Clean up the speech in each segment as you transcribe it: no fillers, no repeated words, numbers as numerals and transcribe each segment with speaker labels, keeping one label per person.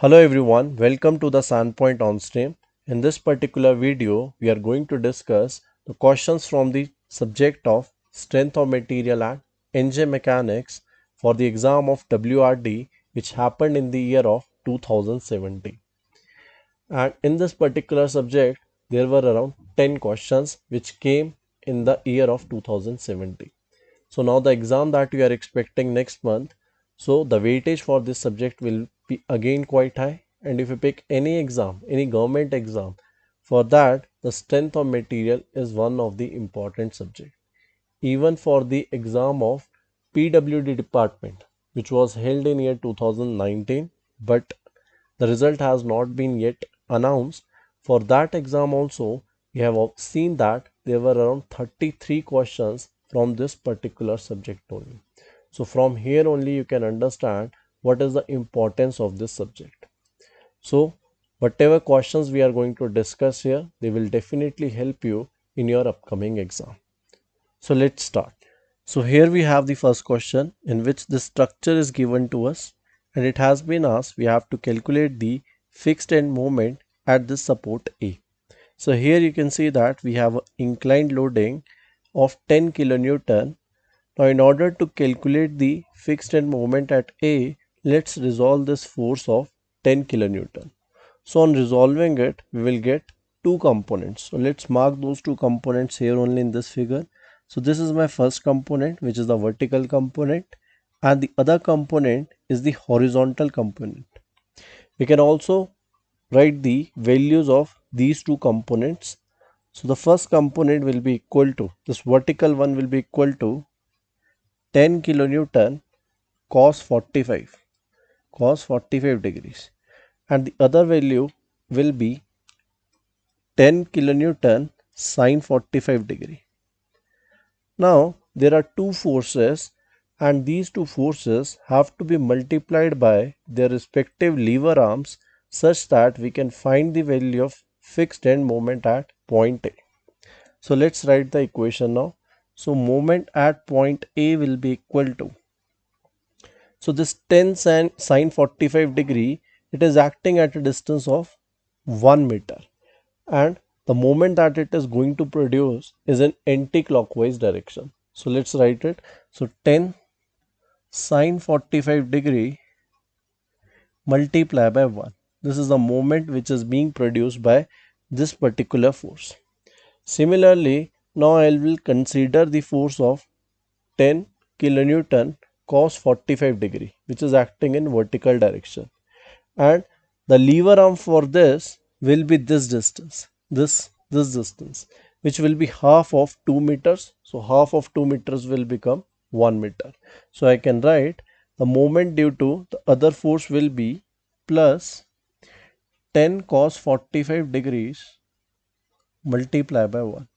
Speaker 1: Hello everyone, welcome to the Sandpoint on stream. In this particular video, we are going to discuss the questions from the subject of Strength of Material and Engine Mechanics for the exam of WRD which happened in the year of 2017. And in this particular subject, there were around 10 questions which came in the year of 2017. So now the exam that we are expecting next month, so the weightage for this subject will be again quite high. And if you pick any exam, any government exam, for that the strength of material is one of the important subject. Even for the exam of PWD department, which was held in year 2019, but the result has not been yet announced. For that exam also, we have seen that there were around 33 questions from this particular subject only. So from here only you can understand what is the importance of this subject. So whatever questions we are going to discuss here, they will definitely help you in your upcoming exam. So let's start. So here we have the first question in which the structure is given to us and it has been asked we have to calculate the fixed end moment at this support A. So here you can see that we have inclined loading of 10 kilonewton. Now in order to calculate the fixed end moment at A, let's resolve this force of 10 kilonewton. So on resolving it, we will get two components. So let's mark those two components here only in this figure. So this is my first component, which is the vertical component, and the other component is the horizontal component. We can also write the values of these two components. So the first component will be equal to, this vertical one will be equal to 10 kilonewton cos 45 degrees, and the other value will be 10 kilonewton sine 45 degree. Now there are two forces and these two forces have to be multiplied by their respective lever arms such that we can find the value of fixed end moment at point A. So let's write the equation now. So moment at point A will be equal to, so this 10 sine 45 degree, it is acting at a distance of 1 meter and the moment that it is going to produce is in anti-clockwise direction. So let's write it. So 10 sine 45 degree multiply by 1. This is the moment which is being produced by this particular force. Similarly, now I will consider the force of 10 kilonewton cos 45 degree which is acting in vertical direction, and the lever arm for this will be this distance, this distance, which will be half of 2 meters. So half of 2 meters will become 1 meter. So I can write the moment due to the other force will be plus 10 cos 45 degrees multiply by 1.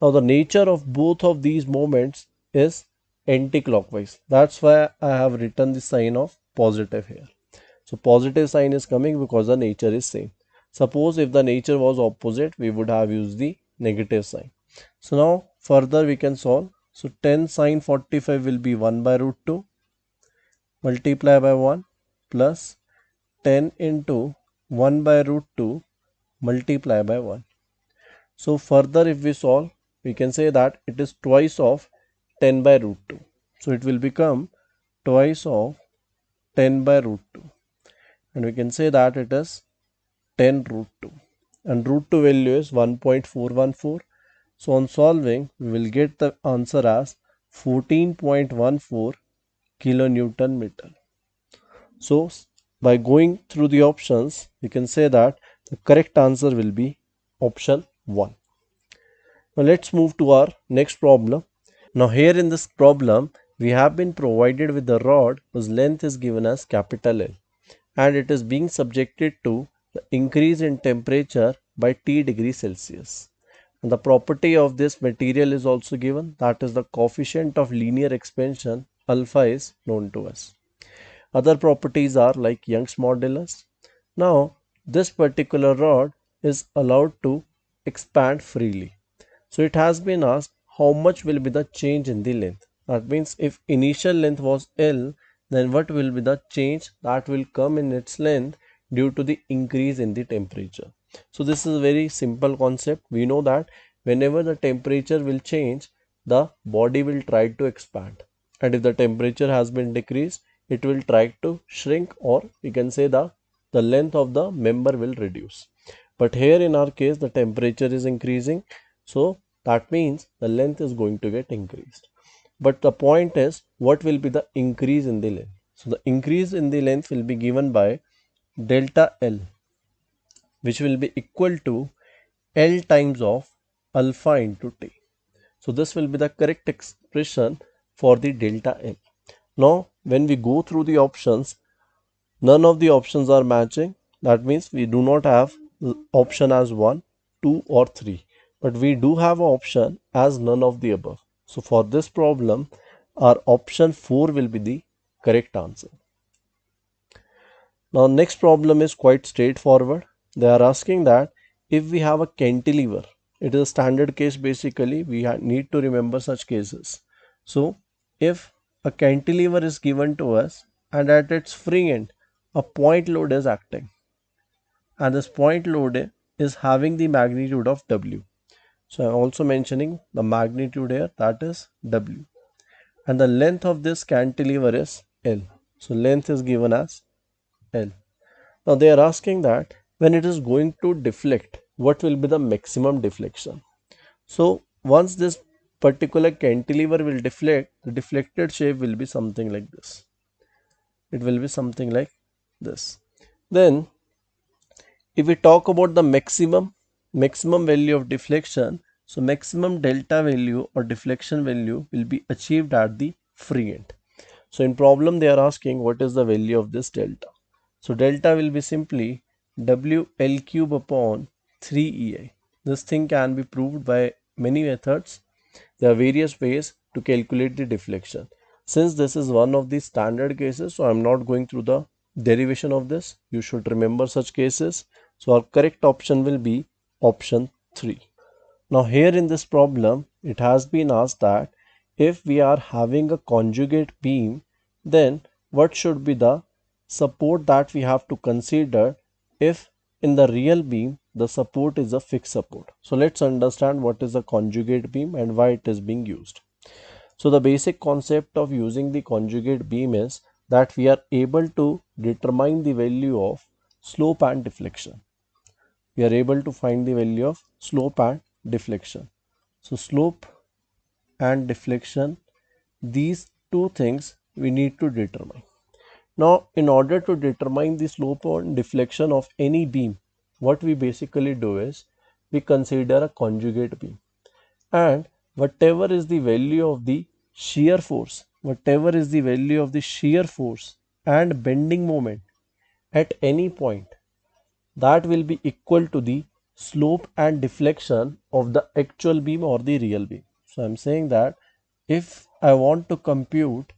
Speaker 1: Now the nature of both of these moments is anti-clockwise. That's why I have written the sign of positive here. So positive sign is coming because the nature is same. Suppose if the nature was opposite, we would have used the negative sign. So now further we can solve. So 10 sine 45 will be 1 by root 2 multiply by 1 plus 10 into 1 by root 2 multiply by 1. So further if we solve, we can say that it is twice of 10 by root 2. So it will become twice of 10 by root 2. And we can say that it is 10 root 2. And root 2 value is 1.414. So on solving, we will get the answer as 14.14 kilonewton meter. So by going through the options, we can say that the correct answer will be option 1. Now let's move to our next problem. Now here in this problem, we have been provided with the rod whose length is given as capital L and it is being subjected to the increase in temperature by T degrees Celsius. And the property of this material is also given, that is the coefficient of linear expansion alpha is known to us. Other properties are like Young's modulus. Now this particular rod is allowed to expand freely. So it has been asked how much will be the change in the length. That means if initial length was L, then what will be the change that will come in its length due to the increase in the temperature. So this is a very simple concept. We know that whenever the temperature will change, the body will try to expand, and if the temperature has been decreased, it will try to shrink, or we can say the length of the member will reduce. But here in our case the temperature is increasing, so that means the length is going to get increased. But the point is, what will be the increase in the length? So the increase in the length will be given by delta L, which will be equal to L times of alpha into T. So this will be the correct expression for the delta L. Now when we go through the options, none of the options are matching. That means we do not have option as 1, 2 or 3. But we do have an option as none of the above. So for this problem, our option 4 will be the correct answer. Now next problem is quite straightforward. They are asking that if we have a cantilever, it is a standard case basically, we need to remember such cases. So if a cantilever is given to us and at its free end a point load is acting, and this point load is having the magnitude of W. So I'm also mentioning the magnitude here, that is W. And the length of this cantilever is L. So length is given as L. Now they are asking that when it is going to deflect, what will be the maximum deflection? So once this particular cantilever will deflect, the deflected shape will be something like this. It will be something like this. Then if we talk about the maximum value of deflection, so maximum delta value or deflection value will be achieved at the free end. So in problem they are asking what is the value of this delta. So delta will be simply WL cube upon 3EI. This thing can be proved by many methods. There are various ways to calculate the deflection. Since this is one of the standard cases, so I am not going through the derivation of this. You should remember such cases. So our correct option will be option 3. Now here in this problem, it has been asked that if we are having a conjugate beam, then what should be the support that we have to consider if in the real beam the support is a fixed support. So let's understand what is a conjugate beam and why it is being used. So the basic concept of using the conjugate beam is that we are able to determine the value of slope and deflection. We are able to find the value of slope and deflection. So slope and deflection, these two things we need to determine. Now in order to determine the slope or deflection of any beam, what we basically do is we consider a conjugate beam, and whatever is the value of the shear force, and bending moment at any point, that will be equal to the slope and deflection of the actual beam or the real beam. So I'm saying that if I want to compute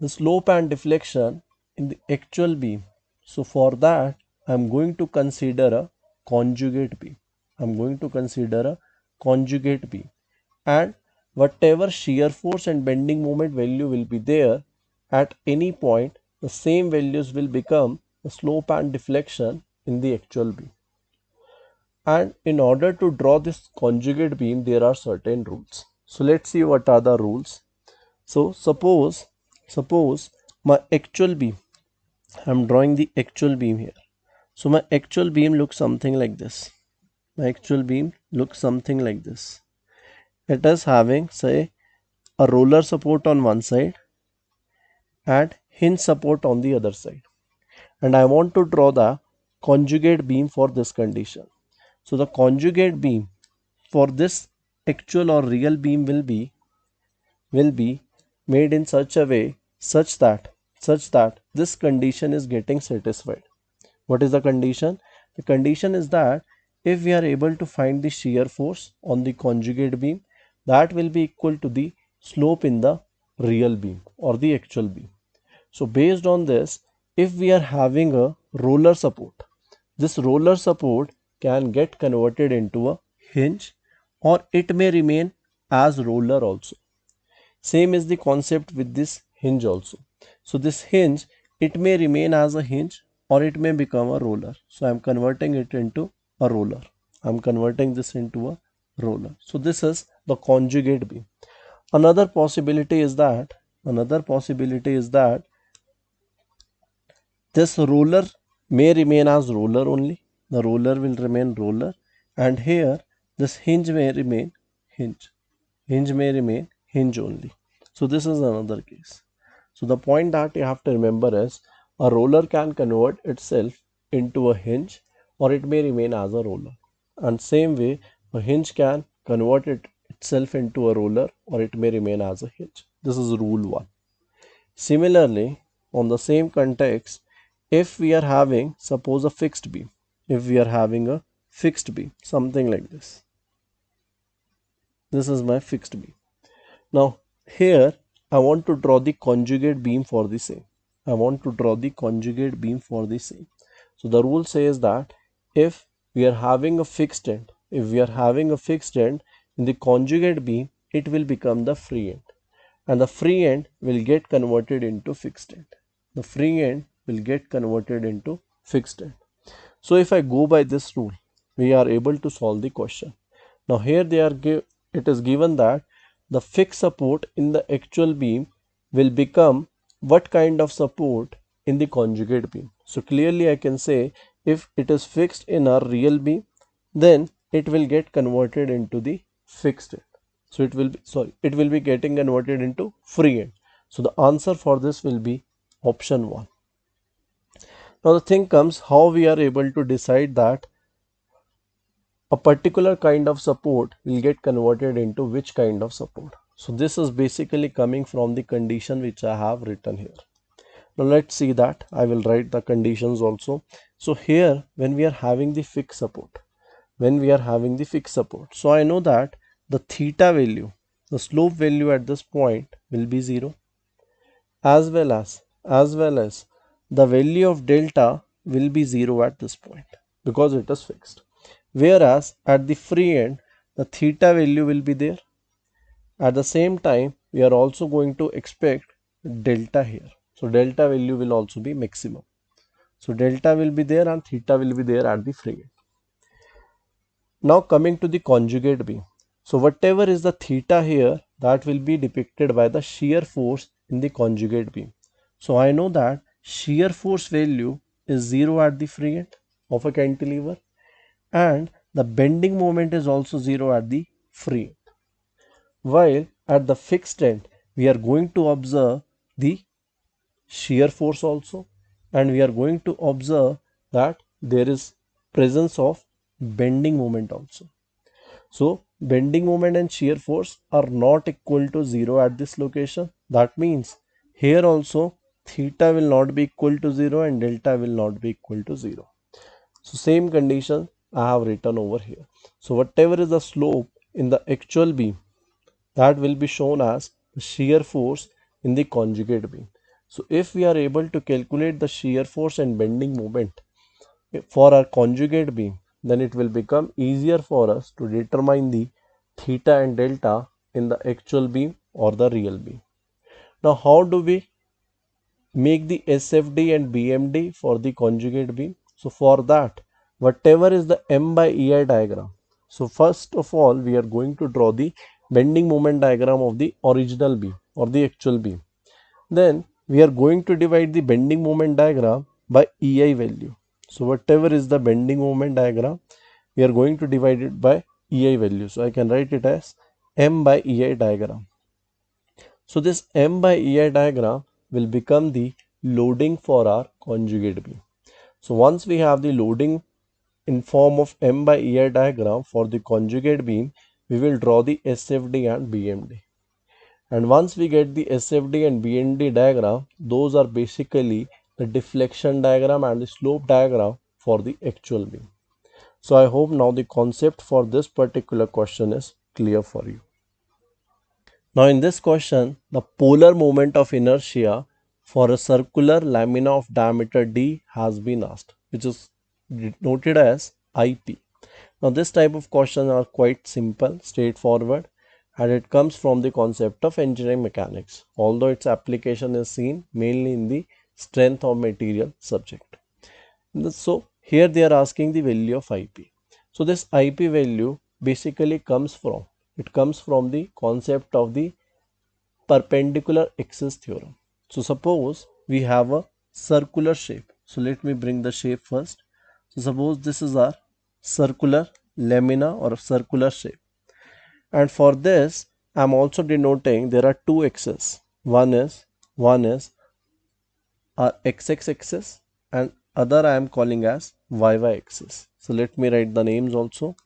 Speaker 1: the slope and deflection in the actual beam, so for that I'm going to consider a conjugate beam. And whatever shear force and bending moment value will be there at any point, the same values will become the slope and deflection in the actual beam. And in order to draw this conjugate beam, there are certain rules. So let's see what are the rules. So suppose my actual beam, I'm drawing the actual beam here. So my actual beam looks something like this. It is having, say, a roller support on one side and hinge support on the other side. And I want to draw the conjugate beam for this condition. So the conjugate beam for this actual or real beam will be made in such a way such that this condition is getting satisfied. What is the condition? The condition is that if we are able to find the shear force on the conjugate beam, that will be equal to the slope in the real beam or the actual beam. So based on this, if we are having a roller support, this roller support can get converted into a hinge, or it may remain as roller also. Same is the concept with this hinge also. So this hinge, it may remain as a hinge, or it may become a roller. So I'm converting it into a roller. I'm converting this into a roller. So this is the conjugate beam. Another possibility is that this roller may remain as roller only. The roller will remain roller, and here this hinge may remain hinge. Hinge may remain hinge only. So this is another case. So the point that you have to remember is a roller can convert itself into a hinge, or it may remain as a roller. And same way, a hinge can convert itself into a roller, or it may remain as a hinge. This is rule 1. Similarly, on the same context, if we are having, suppose, a fixed beam, something like this. This is my fixed beam. Now, here I want to draw the conjugate beam for the same. So the rule says that if we are having a fixed end, in the conjugate beam, it will become the free end, and the free end will get converted into fixed end. So if I go by this rule, we are able to solve the question. Now here it is given that the fixed support in the actual beam will become what kind of support in the conjugate beam. So clearly I can say, if it is fixed in our real beam, then it will get converted into the fixed end. So it will be getting converted into free end. So the answer for this will be option 1. Now the thing comes, how we are able to decide that a particular kind of support will get converted into which kind of support. So this is basically coming from the condition which I have written here. Now let's see that. I will write the conditions also. So here, when we are having the fixed support, so I know that the theta value, the slope value at this point will be 0, as well as the value of delta will be 0 at this point, because it is fixed. Whereas at the free end, the theta value will be there. At the same time, we are also going to expect delta here. So delta value will also be maximum. So delta will be there and theta will be there at the free end. Now coming to the conjugate beam. So whatever is the theta here, that will be depicted by the shear force in the conjugate beam. So I know that shear force value is 0 at the free end of a cantilever, and the bending moment is also 0 at the free end. While at the fixed end, we are going to observe the shear force also, and we are going to observe that there is presence of bending moment also. So bending moment and shear force are not equal to 0 at this location. That means here also theta will not be equal to 0 and delta will not be equal to 0. So same condition I have written over here. So whatever is the slope in the actual beam, that will be shown as the shear force in the conjugate beam. So if we are able to calculate the shear force and bending moment for our conjugate beam, then it will become easier for us to determine the theta and delta in the actual beam or the real beam. Now how do we make the SFD and BMD for the conjugate beam? So for that, whatever is the M by EI diagram, so first of all we are going to draw the bending moment diagram of the original beam or the actual beam. Then we are going to divide the bending moment diagram by EI value. So whatever is the bending moment diagram, we are going to divide it by EI value. So I can write it as M by EI diagram. So this M by EI diagram will become the loading for our conjugate beam. So once we have the loading in form of M by EI diagram for the conjugate beam, we will draw the SFD and BMD. And once we get the SFD and BMD diagram, those are basically the deflection diagram and the slope diagram for the actual beam. So I hope now the concept for this particular question is clear for you. Now in this question, the polar moment of inertia for a circular lamina of diameter d has been asked, which is noted as IP. Now this type of questions are quite simple, straightforward, and it comes from the concept of engineering mechanics, although its application is seen mainly in the strength of material subject. So here they are asking the value of IP. So this IP value basically comes from the concept of the perpendicular axis theorem. So suppose we have a circular shape. So let me bring the shape first. So suppose this is our circular lamina or circular shape. And for this, I am also denoting there are two axes. One is our x-x axis and other I am calling as y-y axis. So let me write the names also.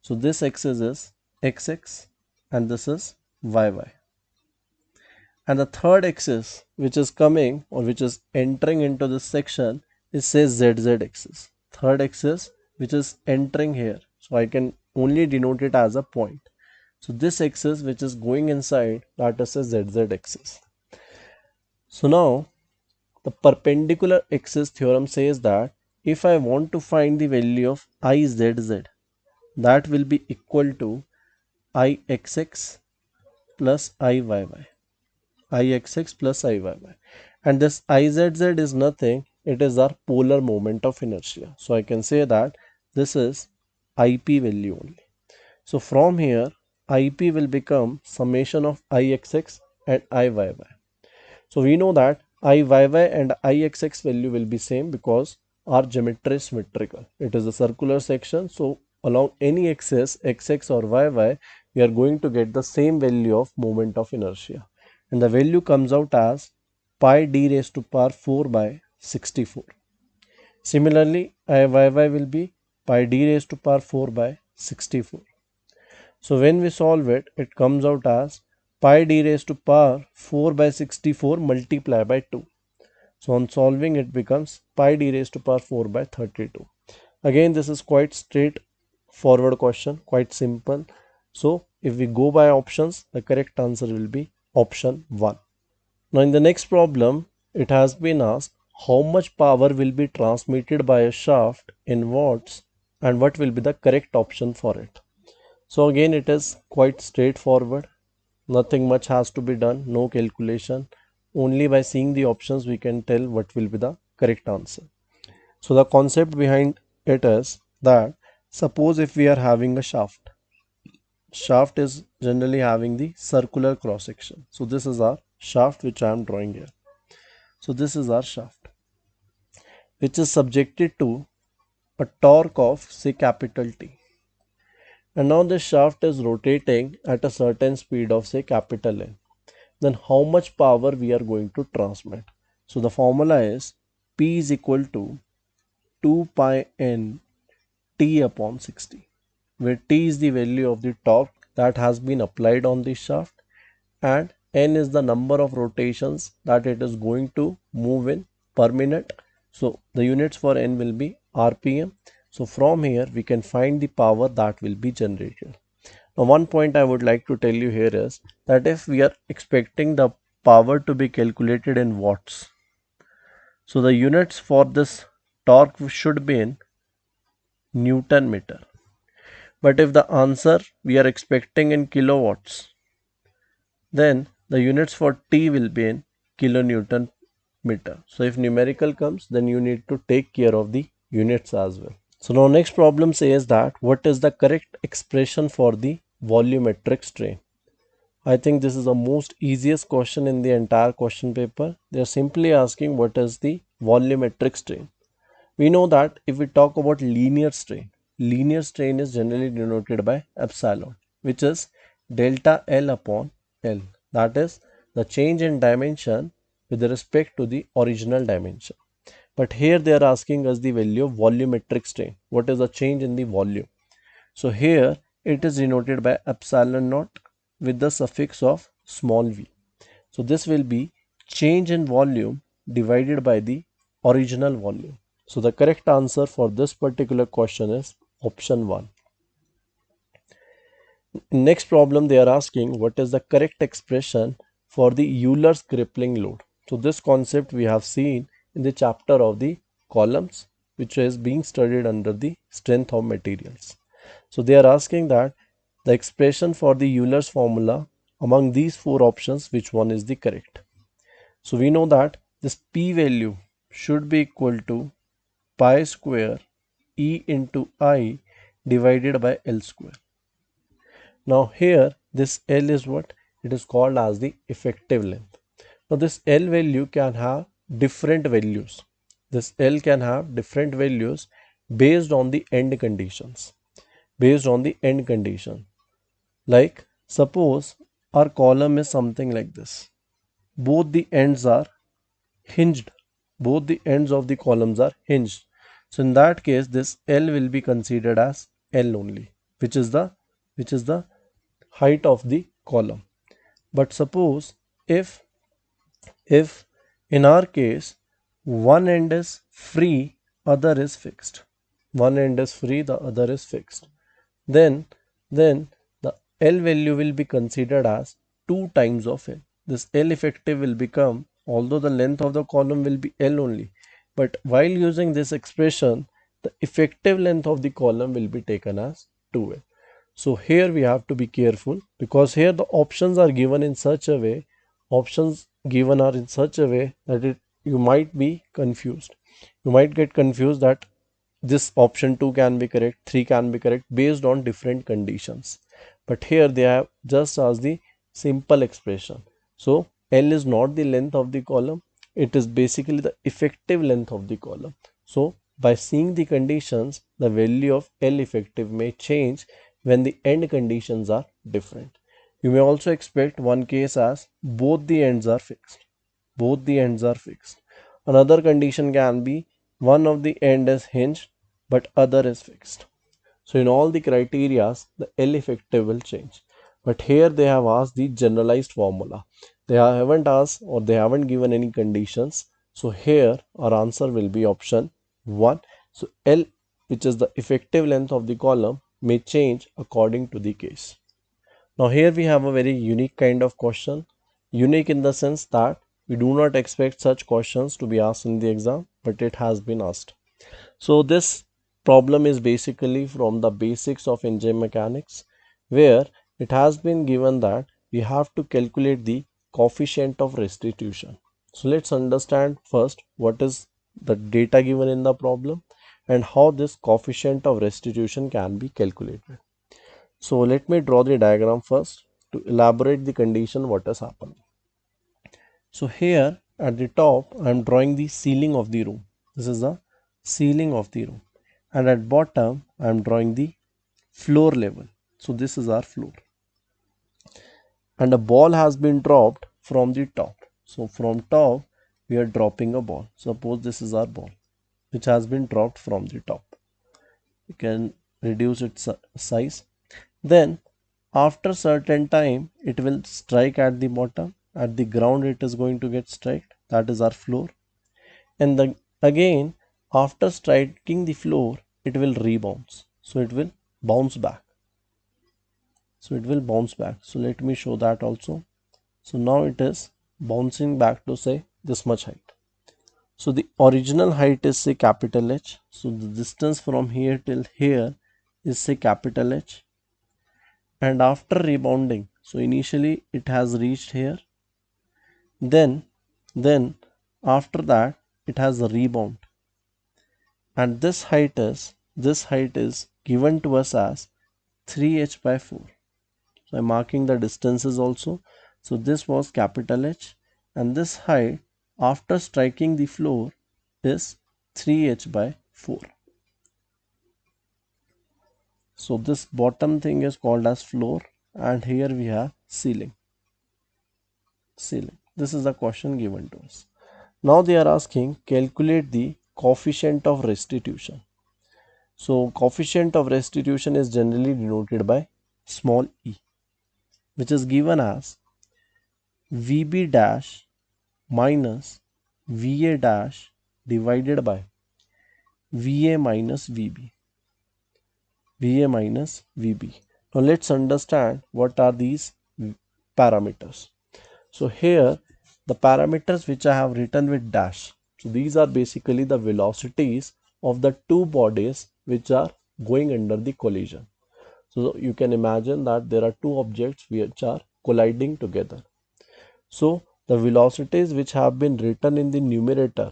Speaker 1: So this axis is x-x and this is y-y. And the third axis which is coming or which is entering into this section is say zz axis. Third axis which is entering here. So I can only denote it as a point. So this axis which is going inside, that is a zz axis. So now the perpendicular axis theorem says that if I want to find the value of izz, that will be equal to ixx plus iyy. Ixx plus iyy. And this izz is nothing, it is our polar moment of inertia. So I can say that this is IP value only. So from here, IP will become summation of Ixx and Iyy. So we know that Iyy and Ixx value will be same because our geometry is symmetrical. It is a circular section. So along any axis, Xx or Yy, we are going to get the same value of moment of inertia. And the value comes out as pi d raised to power 4 by 64. Similarly, Iyy will be pi d raised to power 4 by 64. So when we solve it, it comes out as pi d raised to power 4 by 64 multiplied by 2. So on solving it becomes pi d raised to power 4 by 32. Again, this is quite straightforward question, quite simple. So if we go by options, the correct answer will be option 1. Now in the next problem, it has been asked how much power will be transmitted by a shaft in watts and what will be the correct option for it. So again, it is quite straightforward. Nothing much has to be done, no calculation. Only by seeing the options we can tell what will be the correct answer. So the concept behind it is that suppose if we are having a shaft. Shaft is generally having the circular cross section. So this is our shaft which I am drawing here. So this is our shaft which is subjected to a torque of say capital T. And now the shaft is rotating at a certain speed of say capital N. Then how much power we are going to transmit? So the formula is P is equal to 2 pi N T upon 60, where T is the value of the torque that has been applied on the shaft and N is the number of rotations that it is going to move in per minute. So the units for N will be RPM. So from here we can find the power that will be generated. Now one point I would like to tell you here is that if we are expecting the power to be calculated in watts, so the units for this torque should be in Newton meter. But if the answer we are expecting in kilowatts, then the units for T will be in kilonewton meter. So if numerical comes, then you need to take care of the units as well. So now next problem says that what is the correct expression for the volumetric strain? I think this is the most easiest question in the entire question paper. They are simply asking what is the volumetric strain. We know that if we talk about linear strain is generally denoted by epsilon, which is delta L upon L. That is the change in dimension with respect to the original dimension. But here they are asking us the value of volumetric strain. What is the change in the volume? So here it is denoted by epsilon naught with the suffix of small v. So this will be change in volume divided by the original volume. So the correct answer for this particular question is option 1. Next problem they are asking what is the correct expression for the Euler's crippling load. So this concept we have seen in the chapter of the columns which is being studied under the strength of materials. So they are asking that the expression for the Euler's formula among these four options, which one is the correct? So we know that this P value should be equal to pi square E into I divided by L square. Now here this L is what? It is called as the effective length. Now this L value can have different values. This L can have different values based on the end conditions. Based on the end condition. Like suppose our column is something like this. Both the ends are hinged. Both the ends of the columns are hinged. So in that case, this L will be considered as L only, which is the height of the column. But suppose if in our case one end is free, other is fixed. One end is free, the other is fixed. Then the L value will be considered as 2 times of L. This L effective will become, although the length of the column will be L only, but while using this expression, the effective length of the column will be taken as 2L. So here we have to be careful because here the options are given in such a way, that you might be confused. You might get confused that this option 2 can be correct, 3 can be correct based on different conditions. But here they have just as the simple expression. So L is not the length of the column, it is basically the effective length of the column. So by seeing the conditions, the value of L effective may change when the end conditions are different. You may also expect one case as both the ends are fixed. Both the ends are fixed. Another condition can be one of the end is hinged but other is fixed. So in all the criterias, the L effective will change. But here they have asked the generalized formula. They haven't asked or they haven't given any conditions. So here our answer will be option 1. So L, which is the effective length of the column, may change according to the case. Now here we have a very unique kind of question. Unique in the sense that we do not expect such questions to be asked in the exam, but it has been asked. So this problem is basically from the basics of engine mechanics, where it has been given that we have to calculate the coefficient of restitution. So let's understand first what is the data given in the problem and how this coefficient of restitution can be calculated. So let me draw the diagram first to elaborate the condition what has happened. So here at the top I am drawing the ceiling of the room. This is the ceiling of the room, and at bottom I am drawing the floor level. So this is our floor, and a ball has been dropped from the top. So from top we are dropping a ball. Suppose this is our ball which has been dropped from the top. You can reduce its size. Then after certain time it will strike at the bottom. At the ground it is going to get struck. That is our floor. And then again after striking the floor it will rebound. So it will bounce back. So let me show that also. So now it is bouncing back to say this much height. So the original height is say capital H. So the distance from here till here is say capital H. And after rebounding, so initially it has reached here. Then after that it has a rebound. And this height is given to us as 3h by 4. So I'm marking the distances also. So this was capital H, and this height after striking the floor is 3h by 4. So this bottom thing is called as floor, and here we have ceiling. This is the question given to us. Now they are asking calculate the coefficient of restitution. So coefficient of restitution is generally denoted by small e, which is given as VB dash minus VA dash divided by VA minus VB. Now let's understand what are these parameters. So here the parameters which I have written with dash. So these are basically the velocities of the two bodies which are going under the collision. So you can imagine that there are two objects which are colliding together. So the velocities which have been written in the numerator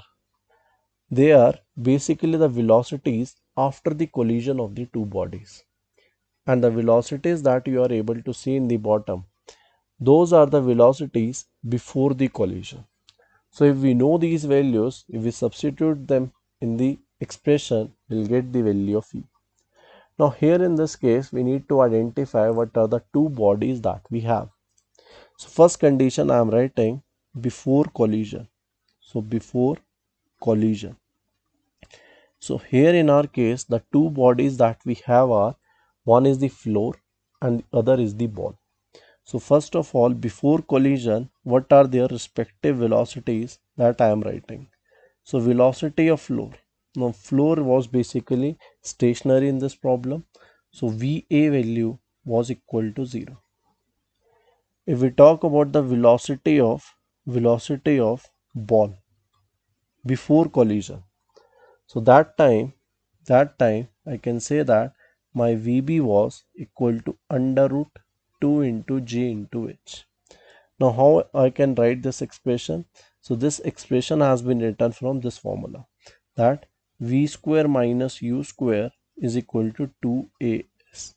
Speaker 1: They are basically the velocities after the collision of the two bodies. And the velocities that you are able to see in the bottom, those are the velocities before the collision. So if we know these values, if we substitute them in the expression, we'll get the value of E. Now here in this case, we need to identify what are the two bodies that we have. So first condition I am writing before collision. So before collision. So here in our case, the two bodies that we have are, one is the floor and the other is the ball. So first of all, before collision, what are their respective velocities that I am writing? So velocity of floor. Now floor was basically stationary in this problem. So VA value was equal to 0. If we talk about the velocity of ball before collision, so that time I can say that my VB was equal to under root 2 into G into H. Now how I can write this expression? So this expression has been written from this formula, that V square minus U square is equal to 2AS.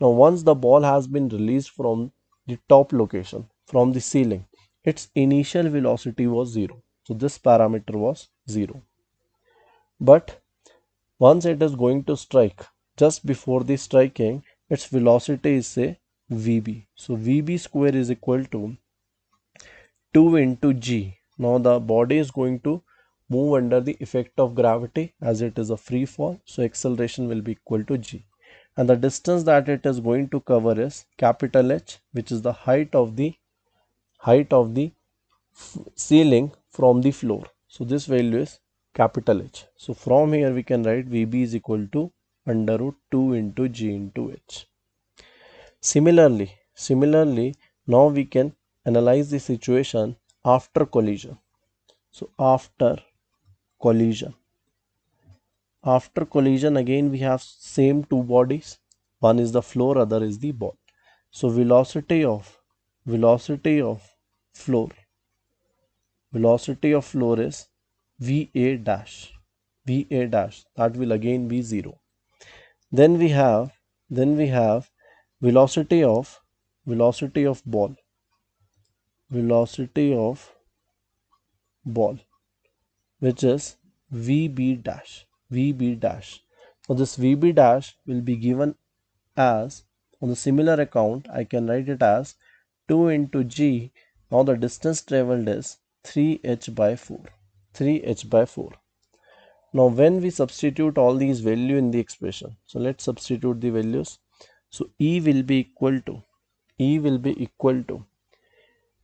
Speaker 1: Now once the ball has been released from the top location, from the ceiling, its initial velocity was 0. So this parameter was 0. But once it is going to strike, just before the striking, its velocity is say VB. So VB square is equal to 2 into G. Now the body is going to move under the effect of gravity as it is a free fall. So acceleration will be equal to G. And the distance that it is going to cover is capital H, which is the height of the ceiling from the floor. So this value is capital H. So from here we can write VB is equal to under root 2 into G into H. Similarly, now we can analyze the situation after collision. So after collision again we have same two bodies. One is the floor, other is the ball. So velocity of floor is VA dash. That will again be 0. Then we have velocity of ball. Which is VB dash. So this VB dash will be given as, on the similar account, I can write it as 2 into G. Now the distance traveled is 3h by 4. Now when we substitute all these values in the expression, so let's substitute the values. So E will be equal to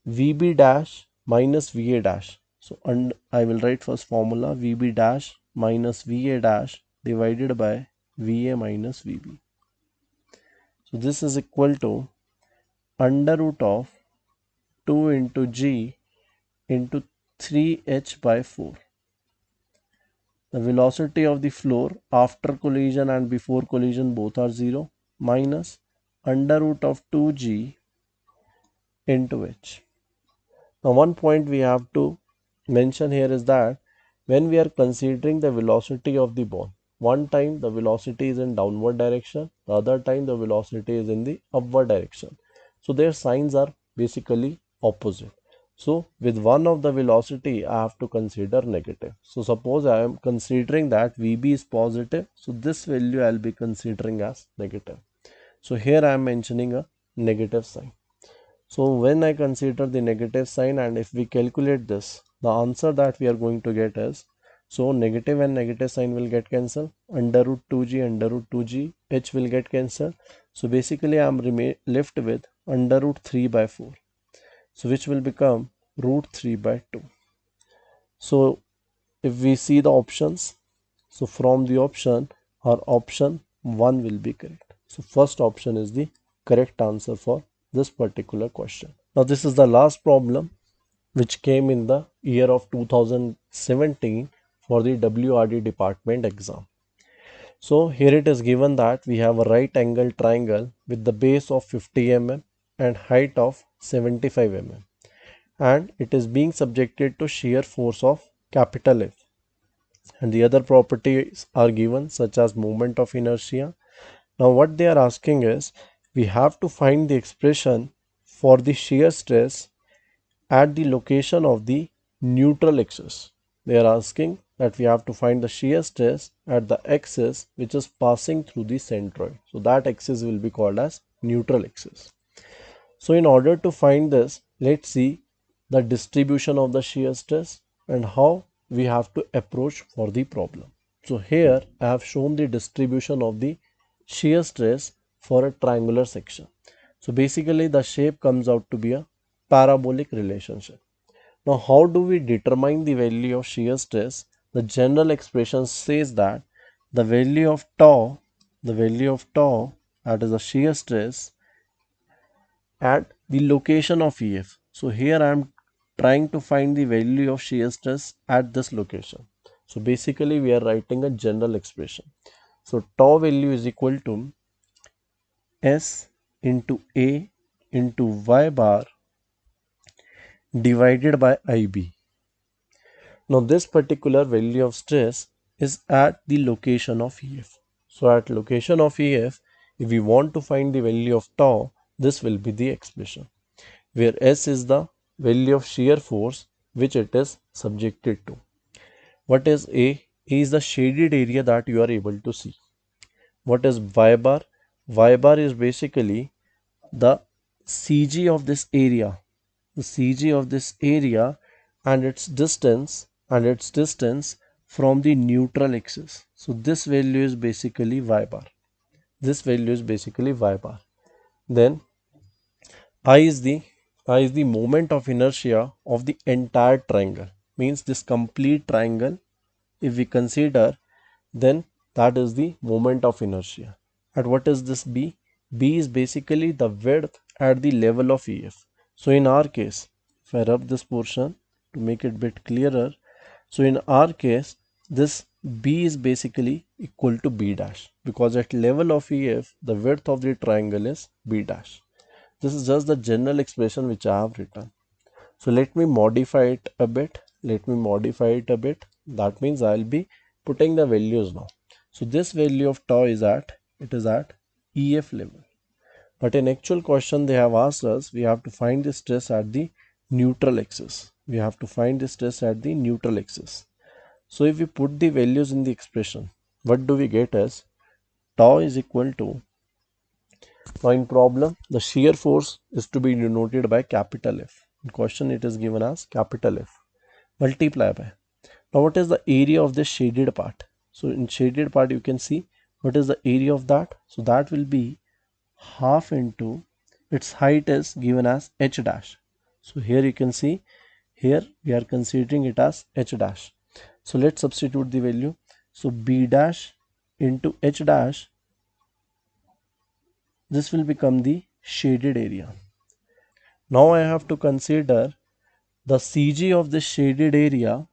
Speaker 1: VB dash minus VA dash. So I will write first formula, VB dash minus VA dash divided by VA minus VB. So this is equal to under root of 2 into G into 3h by 4. The velocity of the floor after collision and before collision both are 0, minus under root of 2G into H. Now one point we have to mention here is that when we are considering the velocity of the ball, one time the velocity is in downward direction, the other time the velocity is in the upward direction. So their signs are basically opposite. So with one of the velocity I have to consider negative. So suppose I am considering that VB is positive, so this value I will be considering as negative. So here I am mentioning a negative sign. So when I consider the negative sign, and if we calculate this, the answer that we are going to get is, so negative and negative sign will get cancelled, under root 2g, h will get cancelled. So basically I am left with under root 3 by 4. So which will become root 3 by 2. So if we see the options, so from the option, our option 1 will be correct. So first option is the correct answer for this particular question. Now this is the last problem which came in the year of 2017 for the WRD department exam. So here it is given that we have a right angle triangle with the base of 50 mm and height of 75 mm, and it is being subjected to shear force of capital F. and the other properties are given such as moment of inertia. Now what they are asking is we have to find the expression for the shear stress at the location of the neutral axis. They are asking that we have to find the shear stress at the axis which is passing through the centroid. So that axis will be called as neutral axis. So in order to find this, let's see the distribution of the shear stress and how we have to approach for the problem. So here I have shown the distribution of the shear stress for a triangular section. So basically the shape comes out to be a parabolic relationship. Now how do we determine the value of shear stress? The general expression says that the value of tau, that is the shear stress at the location of EF. So here I am trying to find the value of shear stress at this location. So basically we are writing a general expression. So tau value is equal to S into A into Y bar divided by IB. Now this particular value of stress is at the location of EF. So at location of EF, if we want to find the value of tau, this will be the expression, where S is the value of shear force which it is subjected to. What is A? A is the shaded area that you are able to see. What is Y bar? Y bar is basically the CG of this area. The CG of this area and its distance from the neutral axis. So this value is basically Y bar. This value is basically Y bar. Then I is the moment of inertia of the entire triangle. Means this complete triangle, if we consider, then that is the moment of inertia. And what is this B? B is basically the width at the level of EF. So in our case, if I rub this portion to make it a bit clearer, so in our case, this B is basically equal to B dash, because at level of EF, the width of the triangle is B dash. This is just the general expression which I have written. So let me modify it a bit. That means I'll be putting the values now. So this value of tau is at EF level. But in actual question they have asked us, we have to find the stress at the neutral axis. So if we put the values in the expression, what do we get as tau is equal to, now in problem the shear force is to be denoted by capital F. In question it is given as capital F multiply by. Now what is the area of this shaded part? So in shaded part you can see what is the area of that. So that will be half into its height is given as h dash. So here you can see, here we are considering it as h dash. So let's substitute the value. So b dash into h dash, this will become the shaded area. Now I have to consider the CG of this shaded area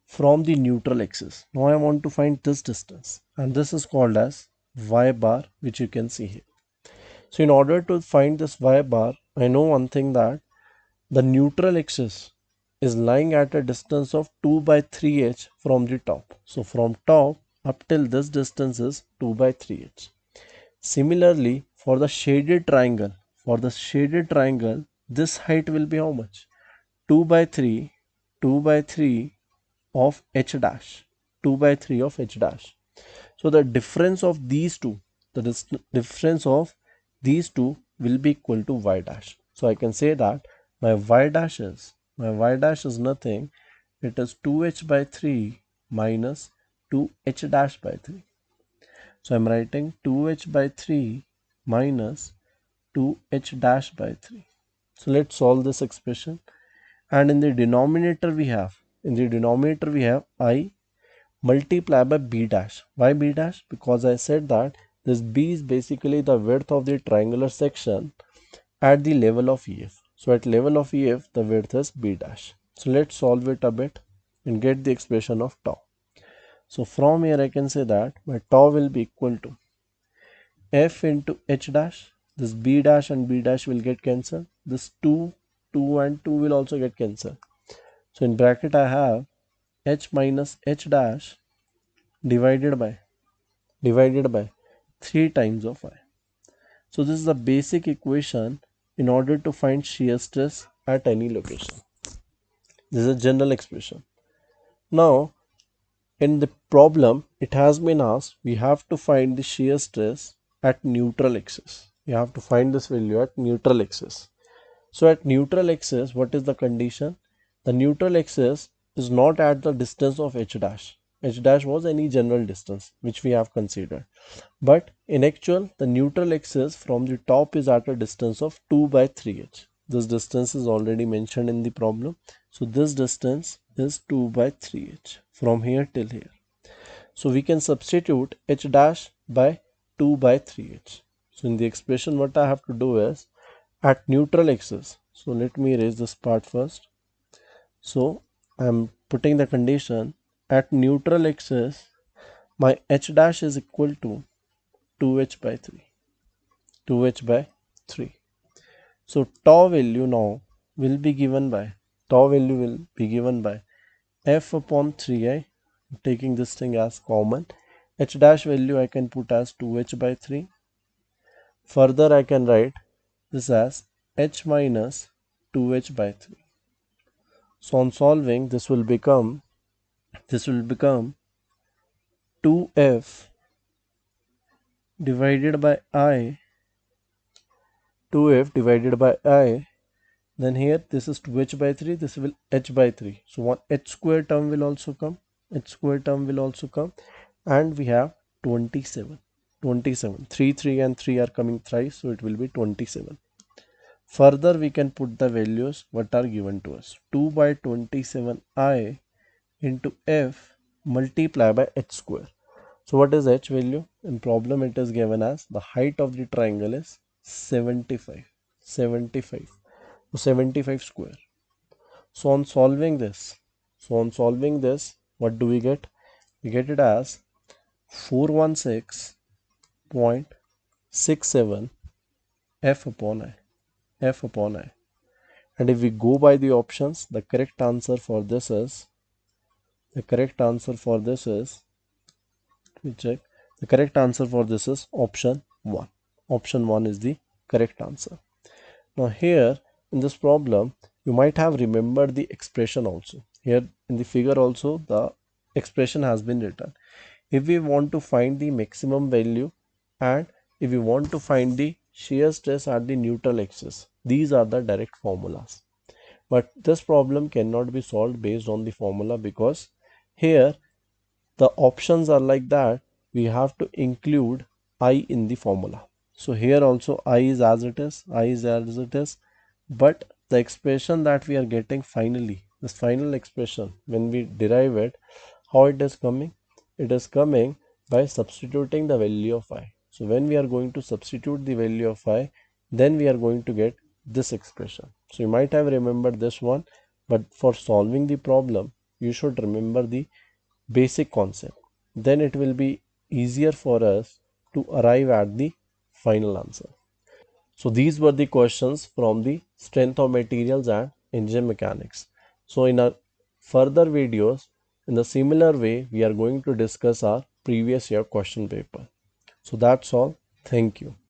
Speaker 1: from the neutral axis. Now I want to find this distance, and this is called as y bar, which you can see here. So in order to find this y bar, I know one thing, that the neutral axis is lying at a distance of 2 by 3h from the top. So from top up till this distance is 2 by 3h. Similarly, for the shaded triangle, this height will be how much? 2 by 3 of h dash. So the difference of these two, will be equal to y dash. So I can say that my y dash is nothing, it is 2h by 3 minus 2h dash by 3. So I'm writing 2h by 3 minus 2h dash by 3. So let's solve this expression, and in the denominator we have I multiply by b dash. Why b dash? Because I said that this b is basically the width of the triangular section at the level of EF. So at level of EF the width is b dash. So let's solve it a bit and get the expression of tau. So from here I can say that my tau will be equal to f into h dash. This b dash and b dash will get cancelled. This 2 and 2 will also get cancelled. So in bracket I have h minus h dash divided by 3 times of I. So this is the basic equation in order to find shear stress at any location. This is a general expression. Now in the problem, it has been asked we have to find the shear stress at neutral axis. We have to find this value at neutral axis. So at neutral axis, what is the condition? The neutral axis is not at the distance of h dash. H dash was any general distance which we have considered. But in actual, the neutral axis from the top is at a distance of 2 by 3h. This distance is already mentioned in the problem. So this distance is 2 by 3h from here till here. So we can substitute h dash by 2 by 3h. So in the expression what I have to do is at neutral axis. So let me erase this part first. So I am putting the condition at neutral axis my h dash is equal to 2h by 3. 2h by 3. So tau value now will be given by f upon 3i. Taking this thing as common, h dash value I can put as 2h by 3. Further I can write this as h minus 2h by 3. So on solving, this will become 2f divided by I, 2f divided by I. Then here this is 2h by 3, this will h by 3. So one h square term will also come, and we have 27. 3 and 3 are coming thrice, so it will be 27. Further we can put the values what are given to us. 2 by 27i into f multiply by h square. So what is h value? In problem it is given as the height of the triangle is 75. So 75 square. So on solving this, what do we get? We get it as 416.67 f upon I. And if we go by the options, the correct answer for this is, let me check. The correct answer for this is option 1. Option 1 is the correct answer. Now here in this problem, you might have remembered the expression also. Here in the figure also, the expression has been written. If we want to find the maximum value and if we want to find the shear stress at the neutral axis, these are the direct formulas. But this problem cannot be solved based on the formula because here the options are like that. We have to include I in the formula. So here also I is as it is, but the expression that we are getting finally, this final expression, when we derive it, how it is coming? It is coming by substituting the value of I. So when we are going to substitute the value of I, then we are going to get this expression. So you might have remembered this one, but for solving the problem, you should remember the basic concept. Then it will be easier for us to arrive at the final answer. So these were the questions from the strength of materials and engine mechanics. So in our further videos, in the similar way, we are going to discuss our previous year question paper. So that's all. Thank you.